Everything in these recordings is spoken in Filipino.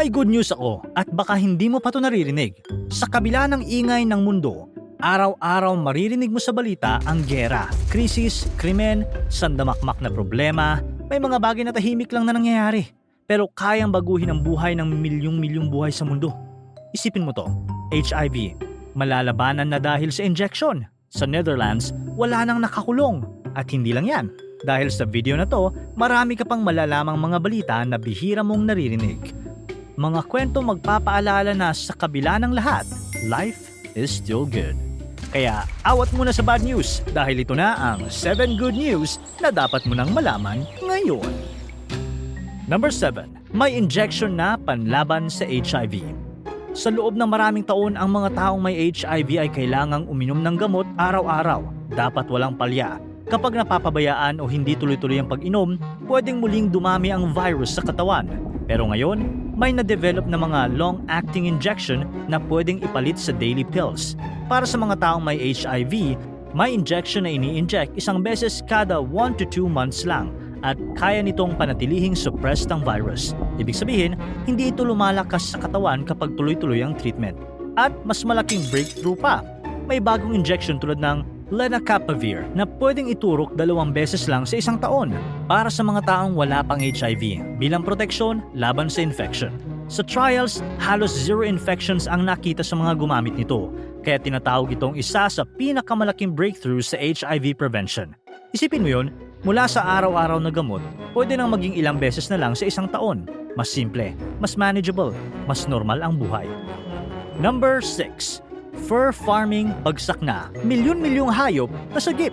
May good news ako at baka hindi mo pa ito naririnig. Sa kabila ng ingay ng mundo, araw-araw maririnig mo sa balita ang gera, krisis, krimen, sandamakmak na problema, may mga bagay na tahimik lang na nangyayari. Pero kayang baguhin ang buhay ng milyong-milyong buhay sa mundo. Isipin mo to, HIV, malalabanan na dahil sa injection. Sa Netherlands, wala nang nakakulong. At hindi lang yan, dahil sa video na to, marami ka pang malalamang mga balita na bihira mong naririnig. Mga kwento magpapaalala na sa kabila ng lahat, life is still good. Kaya awat muna sa bad news dahil ito na ang 7 good news na dapat mo nang malaman ngayon. Number 7. May injection na panlaban sa HIV. Sa loob ng maraming taon, ang mga taong may HIV ay kailangang uminom ng gamot araw-araw. Dapat walang palya. Kapag napapabayaan o hindi tuloy-tuloy ang pag-inom, pwedeng muling dumami ang virus sa katawan. Pero ngayon, may na-develop na mga long-acting injection na pwedeng ipalit sa daily pills. Para sa mga taong may HIV, may injection na ini-inject isang beses kada 1 to 2 months lang at kaya nitong panatilihing suppressed ang virus. Ibig sabihin, hindi ito lumalakas sa katawan kapag tuloy-tuloy ang treatment. At mas malaking breakthrough pa, may bagong injection tulad ng lenacapavir na pwedeng iturok 2 beses lang sa isang taon para sa mga taong wala pang HIV bilang proteksyon laban sa infection. Sa trials, halos 0 infections ang nakita sa mga gumamit nito, kaya tinatawag itong isa sa pinakamalaking breakthrough sa HIV prevention. Isipin mo yun, mula sa araw-araw na gamot, pwede nang maging ilang beses na lang sa isang taon. Mas simple, mas manageable, mas normal ang buhay. Number 6. Fur farming bagsak na. Milyon-milyong hayop nasagip.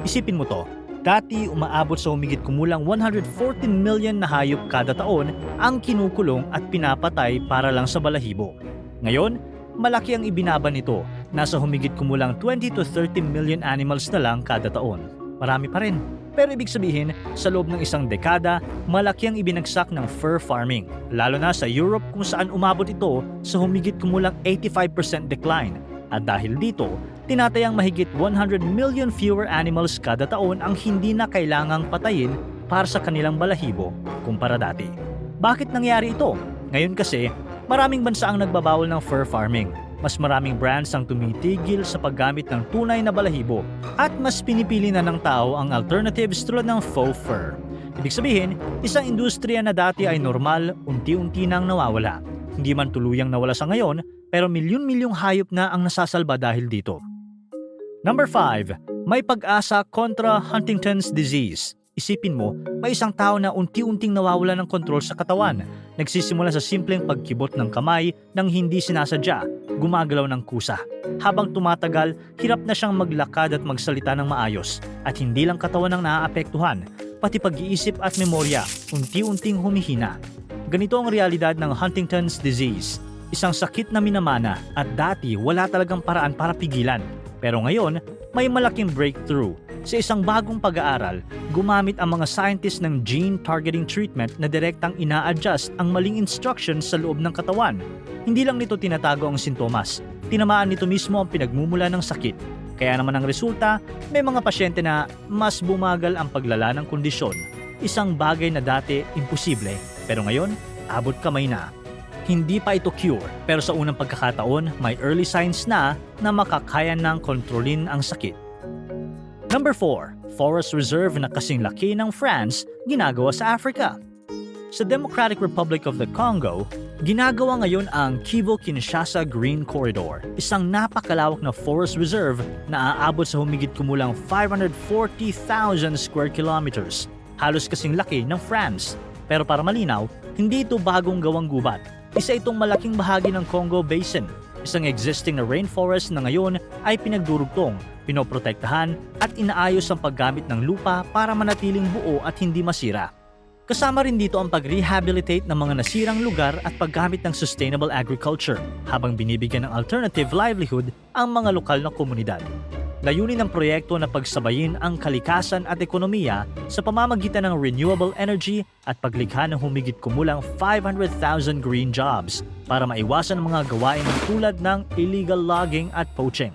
Isipin mo to, dati umaabot sa humigit kumulang 114 million na hayop kada taon ang kinukulong at pinapatay para lang sa balahibo. Ngayon, malaki ang ibinaba nito. Nasa humigit kumulang 20 to 30 million animals na lang kada taon. Marami pa rin. Pero ibig sabihin, sa loob ng isang dekada, malaki ang ibinagsak ng fur farming. Lalo na sa Europe kung saan umabot ito sa humigit kumulang 85% decline. At dahil dito, tinatayang mahigit 100 million fewer animals kada taon ang hindi na kailangang patayin para sa kanilang balahibo kumpara dati. Bakit nangyari ito? Ngayon kasi, maraming bansa ang nagbabawal ng fur farming. Mas maraming brands ang tumitigil sa paggamit ng tunay na balahibo at mas pinipili na ng tao ang alternatives tulad ng faux fur. Ibig sabihin, isang industriya na dati ay normal, unti-unti nang nawawala. Hindi man tuluyang nawala sa ngayon, pero milyon-milyong hayop na ang nasasalba dahil dito. Number 5. May pag-asa kontra Huntington's disease. Isipin mo, may isang tao na unti-unting nawawala ng kontrol sa katawan. Nagsisimula sa simpleng pagkibot ng kamay nang hindi sinasadya, gumagalaw ng kusa. Habang tumatagal, hirap na siyang maglakad at magsalita ng maayos. At hindi lang katawan ang naaapektuhan, pati pag-iisip at memorya, unti-unting humihina. Ganito ang realidad ng Huntington's disease. Isang sakit na minamana at dati wala talagang paraan para pigilan. Pero ngayon, may malaking breakthrough. Sa isang bagong pag-aaral, gumamit ang mga scientists ng gene targeting treatment na direktang ina-adjust ang maling instructions sa loob ng katawan. Hindi lang nito tinatago ang sintomas, tinamaan nito mismo ang pinagmumula ng sakit. Kaya naman ang resulta, may mga pasyente na mas bumagal ang paglala ng kondisyon. Isang bagay na dati imposible, pero ngayon, abot kamay na. Hindi pa ito cure, pero sa unang pagkakataon, may early signs na makakaya ng kontrolin ang sakit. Number 4. Forest reserve na kasing laki ng France ginagawa sa Africa. Sa Democratic Republic of the Congo, ginagawa ngayon ang Kivu-Kinshasa Green Corridor, isang napakalawak na forest reserve na aabot sa humigit kumulang 540,000 square kilometers, halos kasing laki ng France. Pero para malinaw, hindi ito bagong gawang gubat. Isa itong malaking bahagi ng Congo Basin, isang existing na rainforest na ngayon ay pinagdurugtong, pinoprotektahan at inaayos ang paggamit ng lupa para manatiling buo at hindi masira. Kasama rin dito ang pag-rehabilitate ng mga nasirang lugar at paggamit ng sustainable agriculture habang binibigyan ng alternative livelihood ang mga lokal na komunidad. Layunin ng proyekto na pagsabayin ang kalikasan at ekonomiya sa pamamagitan ng renewable energy at paglikha ng humigit kumulang 500,000 green jobs para maiwasan ang mga gawain tulad ng illegal logging at poaching.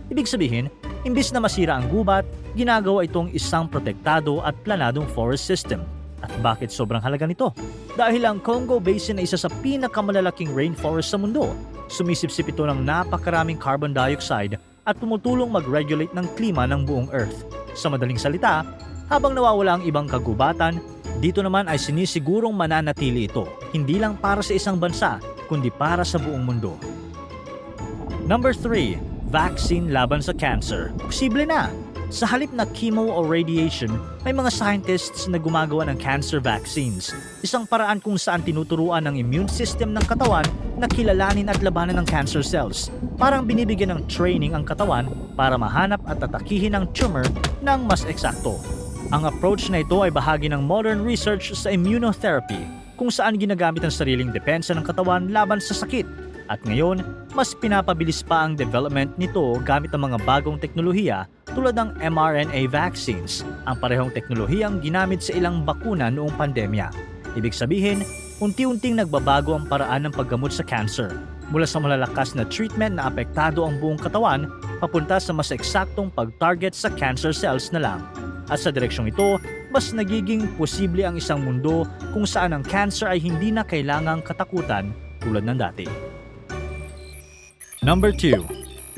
Ibig sabihin, imbis na masira ang gubat, ginagawa itong isang protektado at planadong forest system. At bakit sobrang halaga nito? Dahil ang Congo Basin ay isa sa pinakamalalaking rainforest sa mundo, sumisipsip ito ng napakaraming carbon dioxide at tumutulong mag-regulate ng klima ng buong Earth. Sa madaling salita, habang nawawala ang ibang kagubatan, dito naman ay sinisigurong mananatili ito, hindi lang para sa isang bansa, kundi para sa buong mundo. Number 3. Vaccine laban sa cancer. Posible na! Sa halip na chemo o radiation, may mga scientists na gumagawa ng cancer vaccines. Isang paraan kung saan tinuturuan ng immune system ng katawan na kilalanin at labanan ng cancer cells. Parang binibigyan ng training ang katawan para mahanap at atakihin ang tumor ng mas eksakto. Ang approach na ito ay bahagi ng modern research sa immunotherapy, kung saan ginagamit ang sariling depensa ng katawan laban sa sakit. At ngayon, mas pinapabilis pa ang development nito gamit ang mga bagong teknolohiya tulad ng mRNA vaccines, ang parehong teknolohiyang ginamit sa ilang bakuna noong pandemya. Ibig sabihin, unti-unting nagbabago ang paraan ng paggamot sa cancer, mula sa malalakas na treatment na apektado ang buong katawan, papunta sa mas eksaktong pag-target sa cancer cells na lang. At sa direksyong ito, mas nagiging posible ang isang mundo kung saan ang cancer ay hindi na kailangang katakutan tulad ng dati. Number 2.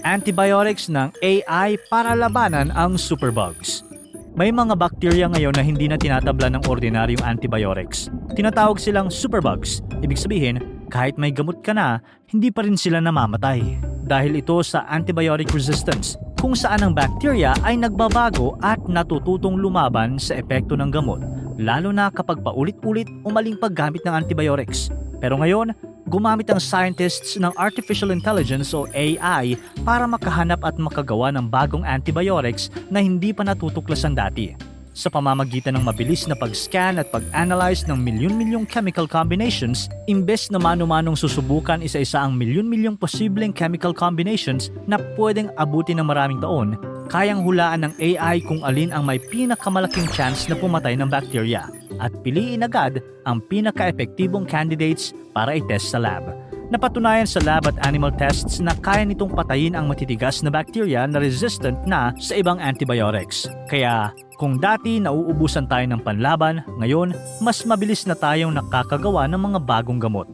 Antibiotics ng AI para labanan ang superbugs. May mga bakterya ngayon na hindi na tinatabla ng ordinaryong antibiotics. Tinatawag silang superbugs. Ibig sabihin, kahit may gamot ka na, hindi pa rin sila namamatay. Dahil ito sa antibiotic resistance, kung saan ang bakterya ay nagbabago at natututong lumaban sa epekto ng gamot, lalo na kapag paulit-ulit umaling paggamit ng antibiotics. Pero ngayon, gumamit ang scientists ng artificial intelligence o AI para makahanap at makagawa ng bagong antibiotics na hindi pa natutuklasan dati. Sa pamamagitan ng mabilis na pag-scan at pag-analyze ng milyon-milyong chemical combinations, imbes na mano-manong susubukan isa-isa ang milyon-milyong posibleng chemical combinations na pwedeng abutin ng maraming taon, kayang hulaan ng AI kung alin ang may pinakamalaking chance na pumatay ng bacteria at piliin agad ang pinaka-epektibong candidates para i-test sa lab. Napatunayan sa lab at animal tests na kaya nitong patayin ang matitigas na bacteria na resistant na sa ibang antibiotics. Kaya kung dati nauubusan tayo ng panlaban, ngayon mas mabilis na tayong nakakagawa ng mga bagong gamot.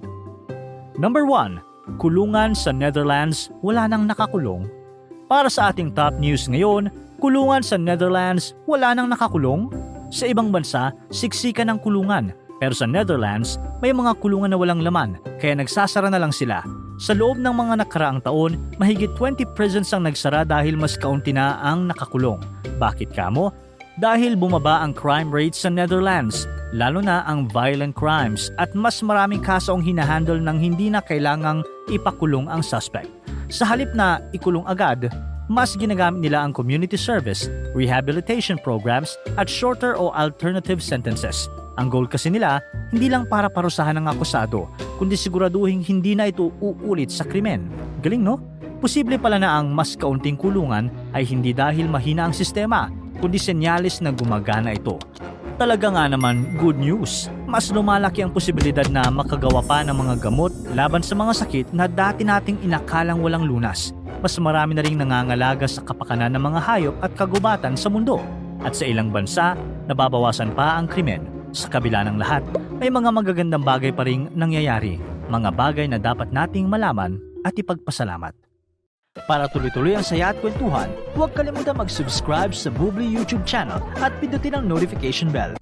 Number 1. Kulungan sa Netherlands, wala nang nakakulong. Para sa ating top news ngayon, kulungan sa Netherlands, wala nang nakakulong. Sa ibang bansa, siksikan ng kulungan. Pero sa Netherlands, may mga kulungan na walang laman, kaya nagsasara na lang sila. Sa loob ng mga nakaraang taon, mahigit 20 prisons ang nagsara dahil mas kaunti na ang nakakulong. Bakit kamo? Dahil bumaba ang crime rate sa Netherlands, lalo na ang violent crimes, at mas maraming kaso ang hinahandle ng hindi na kailangang ipakulong ang suspect. Sa halip na ikulong agad, mas ginagamit nila ang community service, rehabilitation programs, at shorter o alternative sentences. Ang goal kasi nila, hindi lang para parusahan ng akusado, kundi siguraduhin hindi na ito uulit sa krimen. Galing no? Posible pala na ang mas kaunting kulungan ay hindi dahil mahina ang sistema, kundi senyales na gumagana ito. Talaga nga naman good news. Mas lumalaki ang posibilidad na makagawa pa ng mga gamot laban sa mga sakit na dati nating inakalang walang lunas. Mas marami na ring nangangalaga sa kapakanan ng mga hayop at kagubatan sa mundo. At sa ilang bansa, nababawasan pa ang krimen. Sa kabila ng lahat, may mga magagandang bagay pa ring nangyayari. Mga bagay na dapat nating malaman at ipagpasalamat. Para tuloy-tuloy ang saya at kwentuhan, huwag kalimutan mag-subscribe sa Bubbly YouTube channel at pindutin ang notification bell